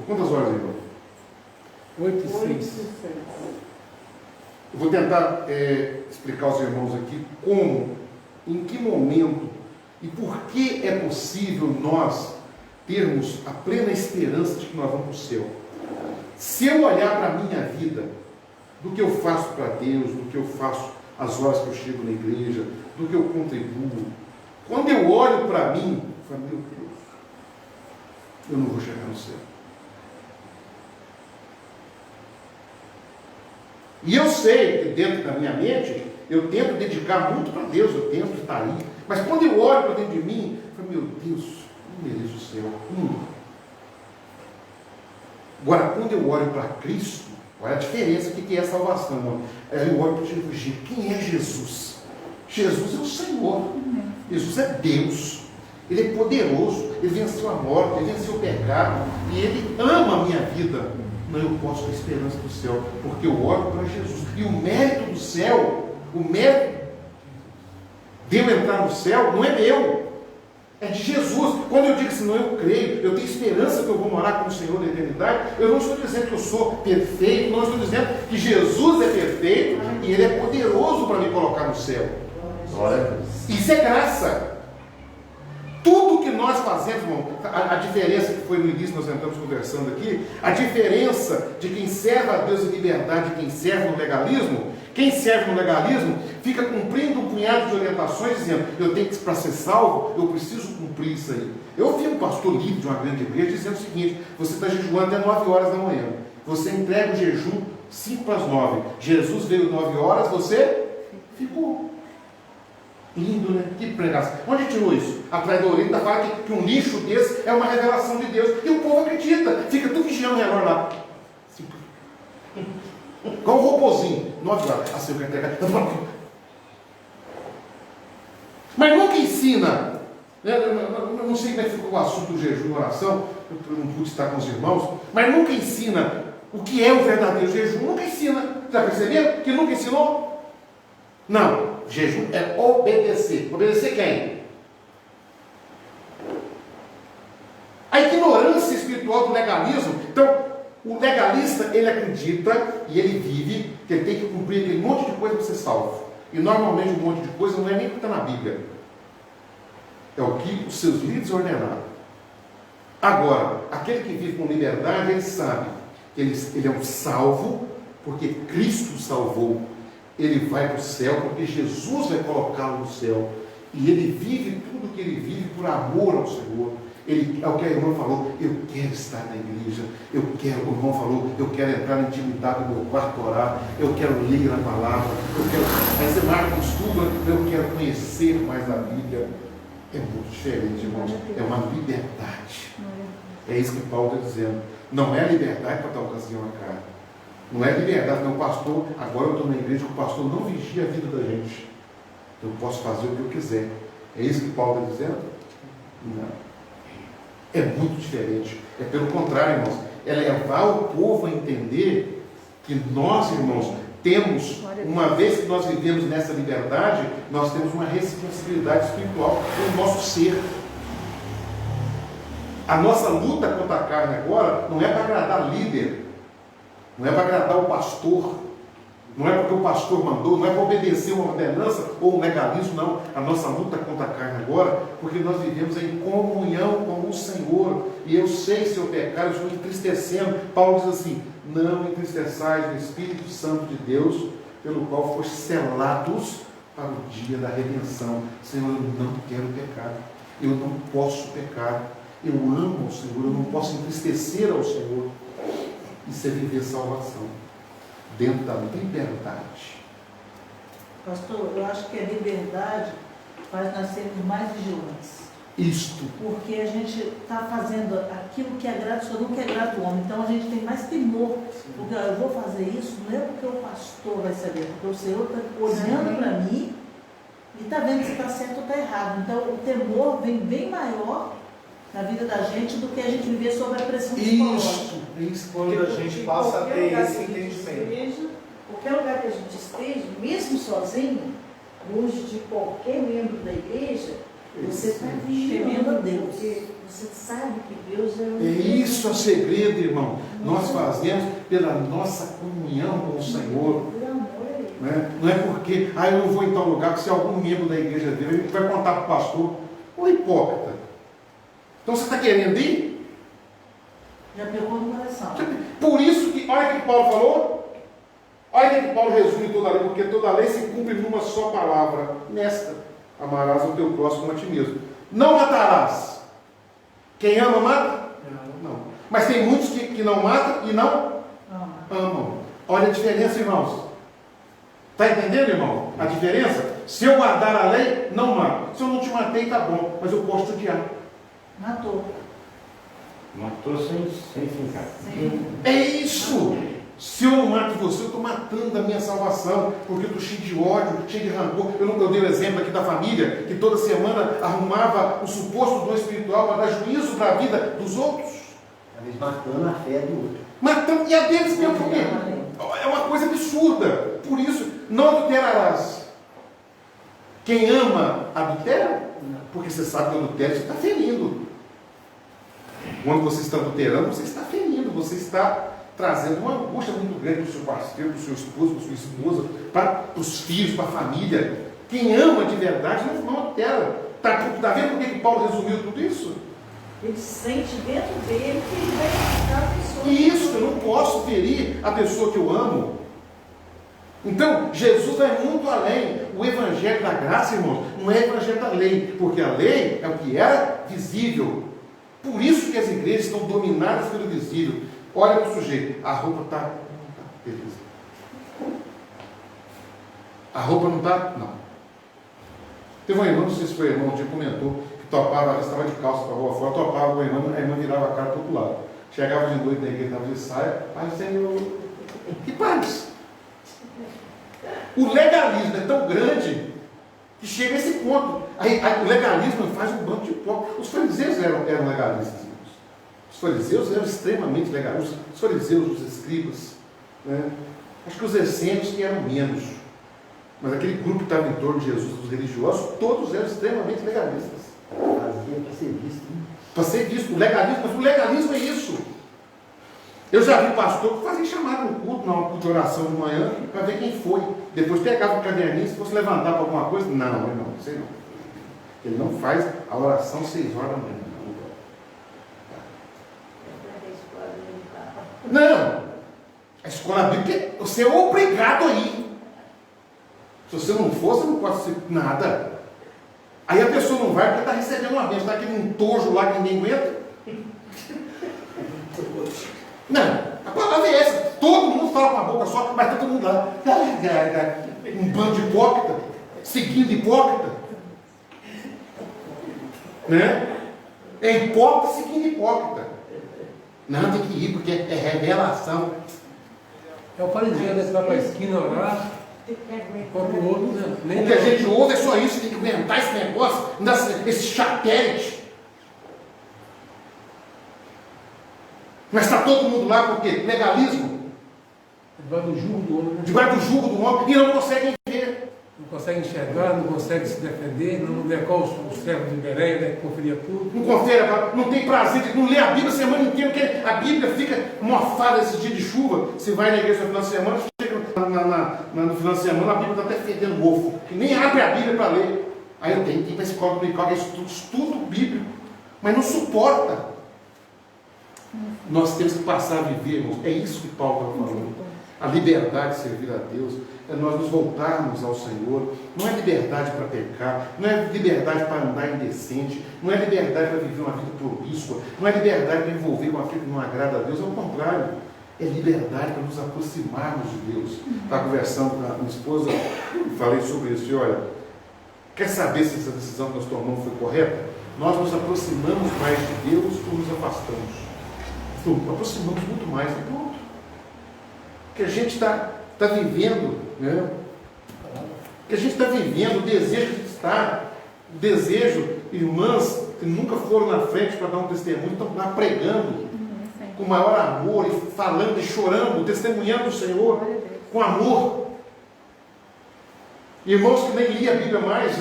A: Quantas horas, irmão?
C: 8 e 6.
A: Eu vou tentar explicar aos irmãos aqui como, em que momento e por que é possível nós termos a plena esperança de que nós vamos para o céu. Se eu olhar para a minha vida, do que eu faço para Deus, do que eu faço as horas que eu chego na igreja, do que eu contribuo, quando eu olho para mim, eu falo: meu Deus, eu não vou chegar no céu. E eu sei que dentro da minha mente, eu tento dedicar muito para Deus, eu tento estar aí. Mas quando eu olho para dentro de mim, eu falo, meu Deus, não mereço o céu. Agora, quando eu olho para Cristo, olha a diferença que é a salvação, irmão. Eu olho para Jesus. Quem é Jesus? Jesus é o Senhor. Jesus é Deus. Ele é poderoso. Ele venceu a morte, ele venceu o pecado. E ele ama a minha vida. Não, eu posso ter esperança do céu, porque eu olho para Jesus. E o mérito do céu, o mérito de eu entrar no céu, não é meu. É de Jesus. Quando eu digo assim, não, eu creio, eu tenho esperança que eu vou morar com o Senhor na eternidade, eu não estou dizendo que eu sou perfeito, não estou dizendo que Jesus é perfeito e Ele é poderoso para me colocar no céu. Isso é graça. Tudo que nós fazemos, irmão, a diferença que foi no início, nós entramos conversando aqui, a diferença de quem serve a Deus em liberdade e quem serve no legalismo, quem serve no legalismo fica cumprindo um punhado de orientações, dizendo, eu tenho que, para ser salvo, eu preciso cumprir isso aí. Eu ouvi um pastor líder de uma grande igreja dizendo o seguinte, você está jejuando até 9 horas da manhã, você entrega o jejum 5 para as 9, Jesus veio 9 horas, você ficou. Lindo, né? Que pregação. Onde tirou isso? Atrás da orelha, fala que um lixo desse é uma revelação de Deus. E o povo acredita. Fica tudo vigiando o relógio lá. Igual um robozinho. 9 horas. Assim, eu quero entregar. Mas nunca ensina. Eu não sei como é que ficou o assunto do jejum e oração. Eu não pude estar com os irmãos. Mas nunca ensina o que é o verdadeiro jejum. Nunca ensina. Já perceberam que nunca ensinou? Não. Jejum é obedecer. Obedecer quem? A ignorância espiritual do legalismo. Então, o legalista, ele acredita e ele vive que ele tem que cumprir aquele monte de coisa para ser salvo. E normalmente um monte de coisa não é nem o que está na Bíblia. É o que os seus líderes ordenaram. Agora, aquele que vive com liberdade, ele sabe que ele é um salvo, porque Cristo o salvou. Ele vai para o céu, porque Jesus vai colocá-lo no céu. E ele vive tudo que ele vive por amor ao Senhor. Ele, é o que a irmã falou, eu quero estar na igreja, o irmão falou, eu quero entrar na intimidade do meu quarto orar, eu quero ler a palavra, eu quero fazer mais um estudo, eu quero conhecer mais a Bíblia. É muito diferente, irmãos. É uma liberdade. É isso que Paulo está dizendo. Não é liberdade para dar ocasião à carne. Não é liberdade, não, pastor, agora eu estou na igreja que o pastor não vigia a vida da gente. Eu posso fazer o que eu quiser. É isso que Paulo está dizendo? Não. É muito diferente. É pelo contrário, irmãos. É levar o povo a entender que nós, irmãos, temos, uma vez que nós vivemos nessa liberdade, nós temos uma responsabilidade espiritual no nosso ser. A nossa luta contra a carne agora não é para agradar líder. Não é para agradar o pastor, não é porque o pastor mandou, não é para obedecer uma ordenança ou um legalismo, não. A nossa luta contra a carne agora, porque nós vivemos em comunhão com o Senhor, e eu sei se eu pecar, eu estou entristecendo. Paulo diz assim, não entristeçais o Espírito Santo de Deus, pelo qual foste selados para o dia da redenção. Senhor, eu não quero pecar, eu não posso pecar, eu amo o Senhor, eu não posso entristecer ao Senhor. Isso é viver salvação, dentro da liberdade.
D: Pastor, eu acho que a liberdade faz nós sermos mais vigilantes.
A: Isto.
D: Porque a gente está fazendo aquilo que agrada o Senhor, não que agrada o homem. Então a gente tem mais temor. Porque eu vou fazer isso, não é porque o pastor vai saber, porque o Senhor está olhando para mim e está vendo se está certo ou está errado. Então o temor vem bem maior na vida da gente do que a gente viver sob a pressão psicológica.
B: Isso, quando a gente passa a ter esse entendimento.
D: Qualquer lugar que a gente esteja, mesmo sozinho, longe de qualquer membro da igreja, você está vivendo a Deus. Porque você sabe que Deus é o...
A: Isso é o segredo, irmão. Nós fazemos pela nossa comunhão com o Senhor. Né? Não é porque, eu não vou em tal lugar, que se algum membro da igreja dele, a gente vai contar para o pastor. Ô hipócrita. Então você está querendo ir?
D: Já pegou no coração.
A: Por isso que, olha o que Paulo falou. Olha o que Paulo resume toda a lei, porque toda a lei se cumpre numa só palavra. Nesta, amarás o teu próximo como a ti mesmo. Não matarás. Quem ama, mata? Não. Mas tem muitos que não matam e não amam. Olha a diferença, irmãos. Está entendendo, irmão? A diferença? Se eu guardar a lei, não mato. Se eu não te matei, tá bom, mas eu posso te odiar.
D: Matou.
F: Matou sem fincar.
A: É isso! Se eu não mato você, eu estou matando a minha salvação, porque eu estou cheio de ódio, cheio de rancor. Eu dei o exemplo aqui da família, que toda semana arrumava o suposto dom espiritual para dar juízo para a vida dos outros.
E: Às vezes matando a fé do outro.
A: Matando, e a deles mesmo, por quê? É uma coisa absurda. Por isso, não adulterarás. Quem ama, adultera, porque você sabe que o adultério você está ferindo. Quando você está adulterando, você está ferindo, você está trazendo uma angústia muito grande para o seu parceiro, para o seu esposo, para a sua esposa, para os filhos, para a família. Quem ama de verdade não adultera. Está vendo por que Paulo resumiu tudo isso?
D: Ele sente dentro dele que ele vai matar a pessoa.
A: Isso, eu não posso ferir a pessoa que eu amo. Então, Jesus vai muito além. O evangelho da graça, irmãos, não é o evangelho da lei, porque a lei é o que era visível. Por isso que as igrejas estão dominadas pelo visível. Olha para o sujeito, a roupa está... beleza. A roupa não está? Não. Teve um irmão, não sei se foi irmão, um dia comentou, que topava, estava de calça para a rua fora, topava com a irmã virava a cara para o outro lado. Chegava de noite na igreja, estava de saia, Pai Senhor, que paz! O legalismo é tão grande que chega a esse ponto. O legalismo faz um bando de hipócritas. Os fariseus eram legalistas. Os fariseus eram extremamente legalistas. Os fariseus, os escribas. Né? Acho que os essênios que eram menos. Mas aquele grupo que estava em torno de Jesus, os religiosos, todos eram extremamente legalistas.
E: Fazia para ser visto. Né?
A: Para ser visto. O legalismo, mas o legalismo é isso. Eu já vi pastor que fazia chamada no culto, num culto de oração de manhã, para ver quem foi. Depois pegava o caderninho, se fosse levantar para alguma coisa. Não, irmão, sei não. Ele não faz a oração 6 horas da manhã. Não! A escola bíblica, você é obrigado a ir. Se você não for, você não pode ser nada. Aí a pessoa não vai porque está recebendo uma bênção, está aquele entojo lá que ninguém aguenta. Não, a palavra é essa. Todo mundo fala com a boca só, mas está todo mundo lá. Um bando de hipócrita, seguindo hipócrita. Né? É hipócrita seguindo hipócrita. Não, tem que ir, porque é revelação.
C: É o fariseu, né? Você vai para a esquina orar, enquanto o outro, né? Nem
A: O que a gente ouve é só isso, tem que aguentar esse negócio, esse chapéu. Mas está todo mundo lá por quê? Legalismo.
C: Debaixo do jugo do homem, né?
A: Debaixo do jugo do homem, e não conseguem ver.
C: Não consegue enxergar, não consegue se defender, não é igual o servo de Bereia, né, que conferia tudo.
A: Não confere, não tem prazer, não lê a Bíblia a semana inteira, porque a Bíblia fica mofada esses dias de chuva. Você vai na igreja no final de semana, chega no final de semana, a Bíblia está até fedendo mofo, que nem abre a Bíblia para ler. Aí eu tenho que ir para a escola dominical, que é estudo bíblico, mas não suporta. Nós temos que passar a viver, irmãos. É isso que Paulo está falando. A liberdade de servir a Deus, é nós nos voltarmos ao Senhor. Não é liberdade para pecar, não é liberdade para andar indecente, não é liberdade para viver uma vida promíscua, não é liberdade para envolver com aquilo que não agrada a Deus, ao contrário, é liberdade para nos aproximarmos de Deus. Estava conversando com a minha esposa e falei sobre isso. E olha, quer saber se essa decisão que nós tomamos foi correta? Nós nos aproximamos mais de Deus ou nos afastamos? Aproximamos muito mais, e pronto. Que a gente está vivendo, né? Que a gente está vivendo o desejo de estar, o desejo, irmãs que nunca foram na frente para dar um testemunho, estão lá pregando com maior amor, e falando e chorando, testemunhando o Senhor com amor. Irmãos que nem lia a Bíblia mais,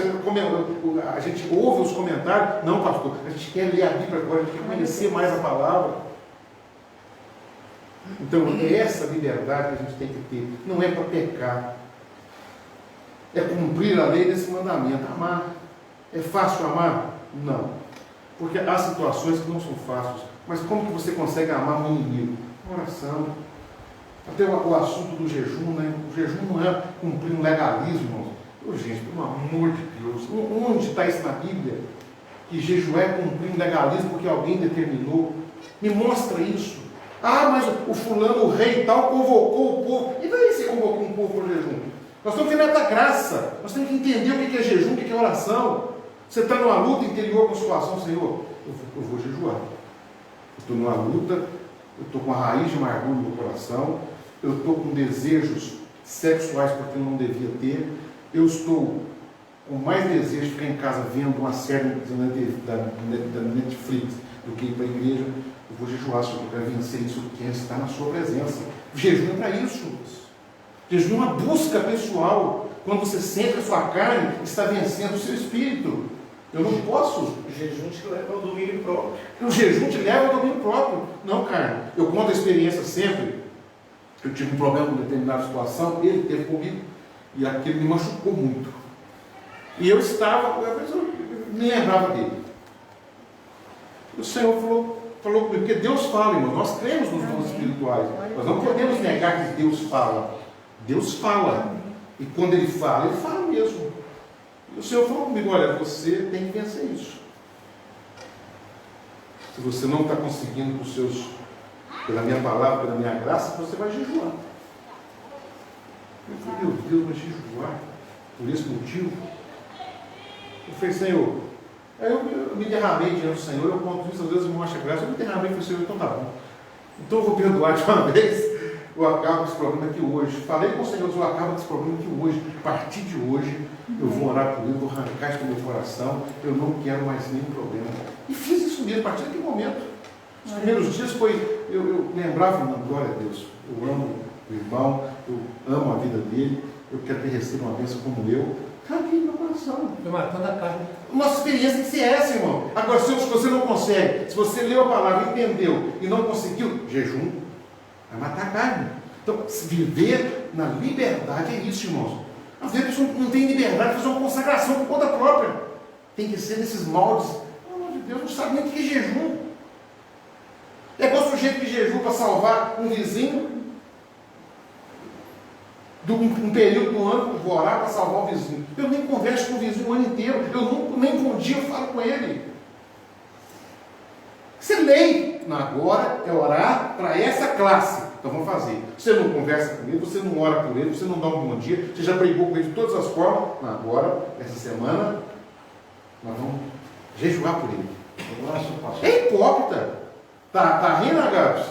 A: a gente ouve os comentários, não, pastor, a gente quer ler a Bíblia agora, a gente quer conhecer mais a palavra. Então, é essa liberdade que a gente tem que ter. Não é para pecar. É cumprir a lei desse mandamento. Amar. É fácil amar? Não. Porque há situações que não são fáceis. Mas como que você consegue amar um inimigo? Oração. Até o assunto do jejum, né? O jejum não é cumprir um legalismo. Gente, pelo amor de Deus. Onde está isso na Bíblia? Que jejuar é cumprir um legalismo porque alguém determinou. Me mostra isso. Ah, mas o fulano, o rei e tal, convocou o povo. E daí você convocou um povo para o jejum? Nós estamos vivendo da graça. Nós temos que entender o que é jejum, o que é oração. Você está numa luta interior com a situação, Senhor, eu vou jejuar. Eu estou numa luta, eu estou com a raiz de amargura no meu coração, eu estou com desejos sexuais porque eu não devia ter, eu estou com mais desejo de ficar em casa vendo uma série da Netflix do que ir para a igreja. Eu vou jejuar, Senhor, para vencer isso, porque está na sua presença. O jejum é para isso. O jejum é uma busca pessoal, quando você sente que a sua carne está vencendo o seu espírito. Eu não posso.
B: O jejum te leva ao domínio próprio.
A: O jejum te leva ao domínio próprio. Não, carne. Eu conto a experiência sempre. Eu tive um problema com determinada situação, ele teve comigo, e aquilo me machucou muito. E eu estava, eu nem lembrava dele. O Senhor falou comigo, porque Deus fala, irmão, nós cremos nos dons espirituais. Nós não podemos negar que Deus fala. Deus fala. E quando Ele fala mesmo. E o Senhor falou comigo, olha, você tem que vencer isso. Se você não está conseguindo com os seus, pela minha palavra, pela minha graça, você vai jejuar. Eu falei, meu Deus, mas jejuar? Por esse motivo? Eu falei, Senhor, aí eu me derramei diante do Senhor, eu conto isso, às vezes me mostra graça, eu me derramei e falei, Senhor, então tá bom. Então eu vou perdoar de uma vez, eu acabo esse problema aqui hoje. Falei com o Senhor, eu acabo esse problema aqui hoje. A partir de hoje, eu vou orar por ele, vou arrancar isso do meu coração, eu não quero mais nenhum problema. E fiz isso mesmo, a partir daquele momento. Os primeiros dias eu lembrava, não, glória a Deus, eu amo o irmão, eu amo a vida dele, eu quero que ele receba uma bênção como eu. Está aqui no meu coração.
C: Estou matando a carne.
A: Nossa experiência tem que ser essa, irmão. Agora, se você não consegue, se você leu a palavra, entendeu e não conseguiu, jejum, vai matar a carne. Então, viver na liberdade é isso, irmãos. Às vezes a pessoa não tem liberdade de fazer uma consagração por conta própria. Tem que ser nesses moldes. Pelo amor de Deus, não sabe nem o que é jejum. É igual o sujeito que jejum para salvar um vizinho. De um período do ano, vou orar para salvar o vizinho. Eu nem converso com o vizinho o ano inteiro. Eu nem bom dia eu falo com ele. Você lê. Agora é orar para essa classe. Então vamos fazer. Você não conversa com ele, você não ora por ele, você não dá um bom dia, você já brigou com ele de todas as formas. Agora, essa semana, nós vamos jejuar por ele. É hipócrita. Tá rindo, Gabs?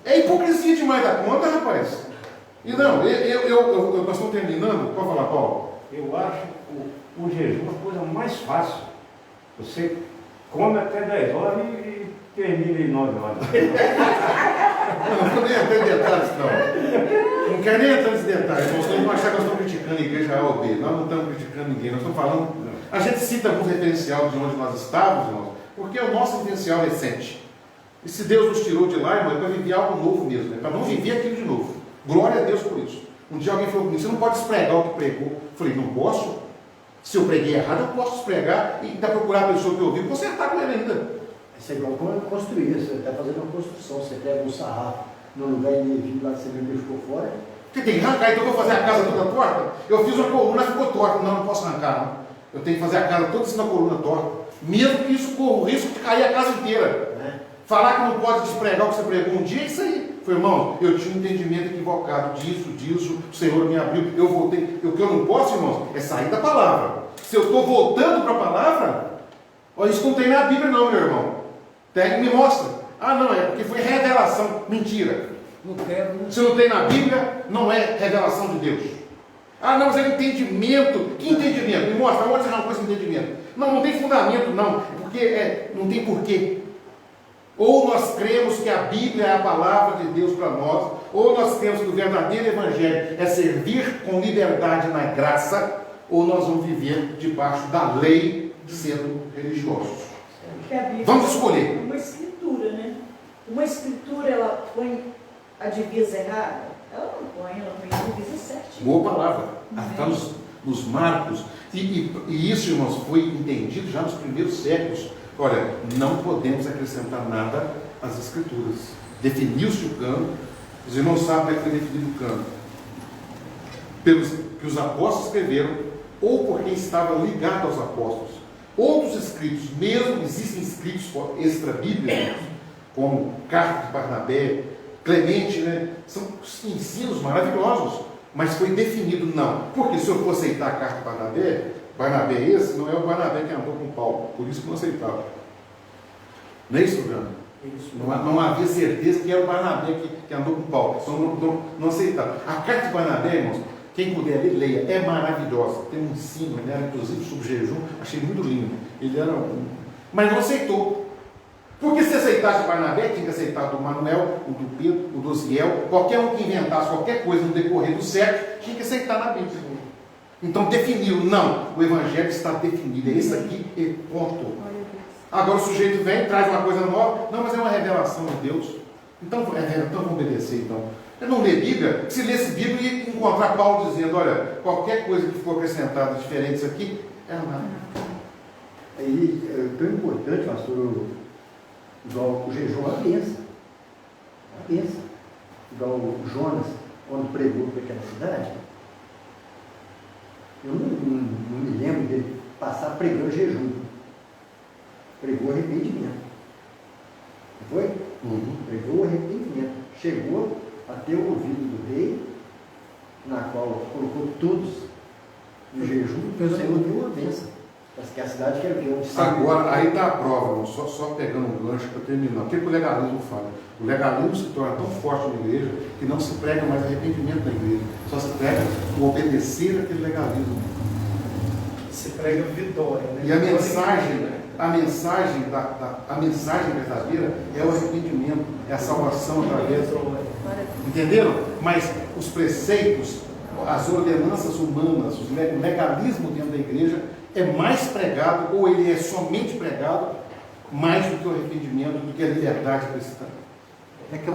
A: É hipocrisia demais da conta, rapaz. E não, nós estamos terminando. Pode falar, Paulo?
F: Eu acho o jejum a coisa mais fácil. Você come até 10 horas e termina em 9 horas.
A: Não vou nem entrar em detalhes, não. Não quero nem entrar nesse detalhe. Nós vamos achar que nós estamos criticando a igreja A ou B. Nós não estamos criticando ninguém, nós estamos falando. A gente cita alguns referenciais de onde nós estávamos, irmãos, porque é o nosso referencial recente. E se Deus nos tirou de lá, irmão, é para viver algo novo mesmo, é para não viver aquilo de novo. Glória a Deus por isso. Um dia alguém falou comigo, você não pode despregar o que pregou. Eu falei, não posso? Se eu preguei errado, eu posso despregar e ainda procurar a pessoa que ouviu e consertar com ele ainda.
E: Isso é igual quando construir, você está fazendo uma construção, você pega um sarrafo no lugar indevido lá que você viu ficou fora.
A: Você tem que arrancar, então eu vou fazer a casa toda torta? Eu fiz uma coluna, ficou torta. Não posso arrancar, não. Eu tenho que fazer a casa toda assim na coluna torta. Mesmo que isso corra o risco de cair a casa inteira. Falar que não pode despregar o que você pregou um dia, é isso aí. Foi, irmão, eu tinha um entendimento equivocado disso, o Senhor me abriu, eu voltei. O que eu não posso, irmãos, é sair da palavra. Se eu estou voltando para a palavra, olha, isso não tem na Bíblia não, meu irmão. Tem, me mostra. Ah, não, é porque foi revelação. Mentira. Se não tem na Bíblia, não é revelação de Deus. Ah, não, mas é entendimento. Que entendimento? Me mostra, onde você arrancou esse entendimento? Não tem fundamento, não. Porque não tem porquê. Ou nós cremos que a Bíblia é a palavra de Deus para nós, ou nós cremos que o verdadeiro Evangelho é servir com liberdade na graça, ou nós vamos viver debaixo da lei sendo religiosos. Vamos escolher.
D: Uma escritura, né? Uma escritura, ela põe a divisa errada? Ela não põe, ela põe a divisa certinha.
A: Boa palavra. Está nos marcos. E isso, irmãos, foi entendido já nos primeiros séculos. Olha, não podemos acrescentar nada às Escrituras. Definiu-se o cano. Os irmãos sabem como é que foi definido o cano. Pelos que os apóstolos escreveram, ou por quem estava ligado aos apóstolos. Outros escritos, mesmo existem escritos extra-bíblicos, como Carta de Barnabé, Clemente, né? São ensinos maravilhosos. Mas foi definido não. Porque se eu for aceitar a carta de Barnabé, Barnabé esse não é o Barnabé que andou com Paulo. Por isso que não aceitava. Não é isso, Bruno? Não havia certeza que era o Barnabé que andou com Paulo. Então não aceitava. A carta de Barnabé, irmãos, quem puder ler, leia. É maravilhosa. Tem um ensino, né? Inclusive sobre jejum. Achei muito lindo. Ele era mas não aceitou. Porque se aceitasse o Barnabé, tinha que aceitar do Manuel, o do Pedro, o do Osiel, qualquer um que inventasse qualquer coisa no decorrer do século, tinha que aceitar na Bíblia. Então definiu, não, o Evangelho está definido, é isso aqui e ponto. Agora o sujeito vem, traz uma coisa nova, não, mas é uma revelação de Deus. Então vamos obedecer então. Eu não lê Bíblia, se lesse Bíblia e encontrar Paulo dizendo, olha, qualquer coisa que for acrescentada diferente disso aqui, é nada.
E: Aí é tão importante, pastor, igual o jejum, a benção. A benção. Igual o Jonas, quando pregou para aquela cidade, eu não me lembro dele passar pregando jejum. Pregou arrependimento. Não foi? Pregou arrependimento. Chegou até o ouvido do rei, na qual colocou todos no jejum, o Senhor deu uma bênção. Mas que a cidade quer ver onde
A: agora, aí está a prova, irmão, só pegando um gancho para terminar. O que o legalismo fala? O legalismo se torna tão forte na igreja que não se prega mais arrependimento na igreja. Só se prega o obedecer aquele legalismo.
B: Se prega vitória, né?
A: E a mensagem verdadeira é o arrependimento, é a salvação através do... Entenderam? Mas os preceitos, as ordenanças humanas, o legalismo dentro da igreja é mais pregado, ou ele é somente pregado, mais do que o arrependimento, do que a liberdade cristã.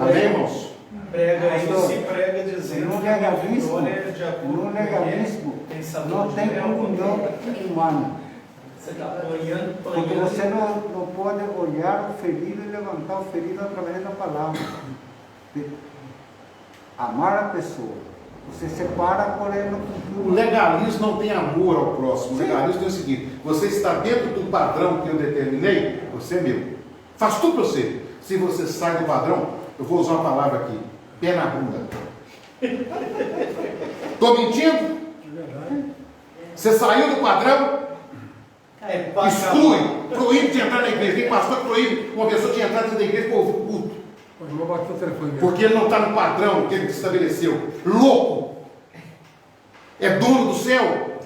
A: Amém, irmãos?
B: Prega isso e prega dizendo
G: no
B: que a
G: legalismo,
B: vitória é de acordo
G: no legalismo não tem comunhão humana.
B: Você está apanhando,
G: Porque você não pode olhar o ferido e levantar o ferido através da palavra. Amar a pessoa. Você separa por ele.
A: O legalismo não tem amor ao próximo. O legalismo tem o seguinte: você está dentro do padrão que eu determinei, você é meu. Faz tudo para você. Se você sai do padrão, eu vou usar uma palavra aqui: pé na bunda. Estou mentindo? Você saiu do padrão? Exclui, proíbe de entrar na igreja. Tem pastor que proíbe uma pessoa de entrar dentro da igreja para ouvir o culto. Porque ele não está no padrão que ele estabeleceu. Louco! É dono do céu.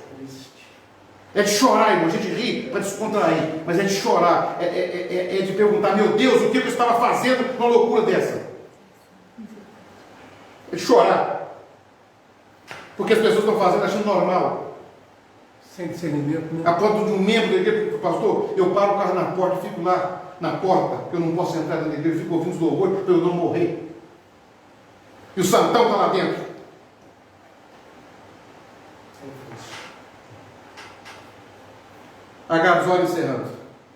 A: É de chorar, irmão. A gente ri para descontrair, mas é de chorar. É de perguntar: meu Deus, o que eu estava fazendo numa loucura dessa? É de chorar. Porque as pessoas estão fazendo achando normal.
C: Sem discernimento, né?
A: A ponto de um membro da igreja, pastor, eu paro o carro na porta, fico lá na porta, porque eu não posso entrar dentro da igreja, fico ouvindo os louvores para eu não morrer. E o santão está lá dentro. Agados, olha encerrando.